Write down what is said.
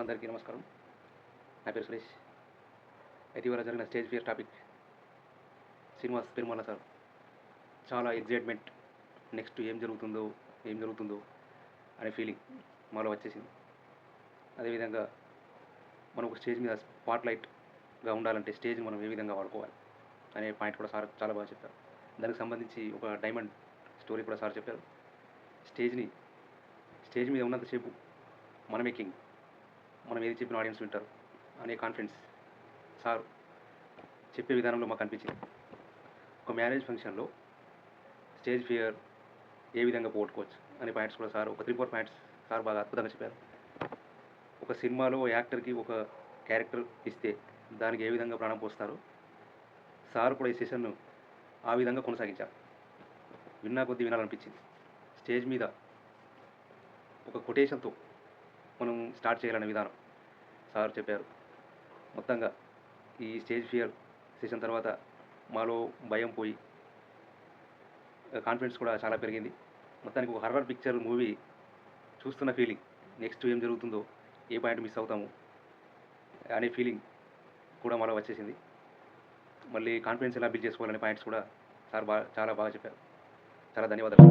అందరికీ నమస్కారం. నా పేరు సురేష్. ఇటీవల జరిగిన stage fear topic Srinivas Perumala sir చాలా ఎగ్జైట్మెంట్, నెక్స్ట్ ఏం జరుగుతుందో అనే ఫీలింగ్ మాలో వచ్చేసింది. అదేవిధంగా మనం ఒక స్టేజ్ మీద స్పాట్ లైట్గా ఉండాలంటే స్టేజ్ని మనం ఏ విధంగా వాడుకోవాలి అనే పాయింట్ కూడా సార్ చాలా బాగా చెప్పారు. దానికి సంబంధించి ఒక డైమండ్ స్టోరీ కూడా సార్ చెప్పారు. స్టేజ్ మీద ఉన్నంతసేపు మన మేకింగ్, మనం ఏది చెప్పిన ఆడియన్స్ వింటారు అనే కాన్ఫిడెన్స్ సార్ చెప్పే విధానంలో మాకు అనిపించింది. ఒక మ్యారేజ్ ఫంక్షన్లో స్టేజ్ ఫియర్ ఏ విధంగా పోగొట్టుకోవచ్చు అనే పాయింట్స్ కూడా సార్ ఒక 3-4 పాయింట్స్ సార్ బాగా అద్భుతంగా చెప్పారు. ఒక సినిమాలో యాక్టర్కి ఒక క్యారెక్టర్ ఇస్తే దానికి ఏ విధంగా ప్రాణం పోస్తారో సార్ కూడా ఈ సెషన్ను ఆ విధంగా కొనసాగించారు. విన్నా కొద్దీ వినాలనిపించింది. స్టేజ్ మీద ఒక కొటేషన్తో మనం స్టార్ట్ చేయాలనే విధానం సార్ చెప్పారు. మొత్తంగా ఈ స్టేజ్ ఫియర్ సెషన్ తర్వాత మాలో భయం పోయి కాన్ఫిడెన్స్ కూడా చాలా పెరిగింది. మొత్తానికి ఒక హర్రర్ పిక్చర్ మూవీ చూస్తున్న ఫీలింగ్, నెక్స్ట్ ఏం జరుగుతుందో, ఏ పాయింట్ మిస్ అవుతాము అనే ఫీలింగ్ కూడా మాలో వచ్చేసింది. మళ్ళీ కాన్ఫిడెన్స్ ఎలా బిల్డ్ చేసుకోవాలనే పాయింట్స్ కూడా సార్ చాలా బాగా చెప్పారు. చాలా ధన్యవాదాలు.